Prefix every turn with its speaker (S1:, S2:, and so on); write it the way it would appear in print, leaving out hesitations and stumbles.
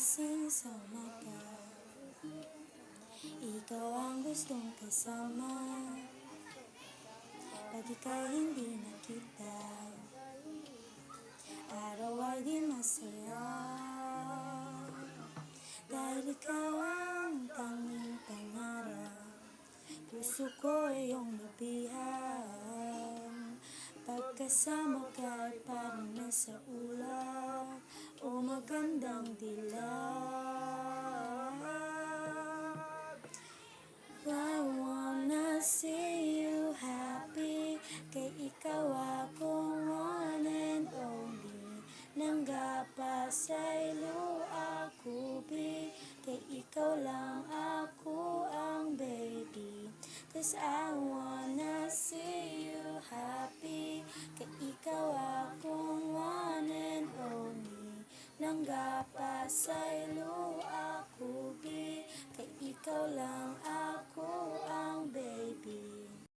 S1: gising sa umaga, ikaw ang gustong kasama. Pag ika'y hindi nakita, araw ay di masaya. Dahil ikaw ang tanging pangarap, puso ko ay iyong nabihag. Pagkasama ka ay parang nasa ulap o magandang dilag. I wanna see you happy, kay ikaw akong one and only. Nangga sa ilo ako bi, kay ikaw lang ako ang baby. Cause I wanna see you happy, kay ikaw akong one and only. Nangga sa ilo ako bi, kay ikaw lang ako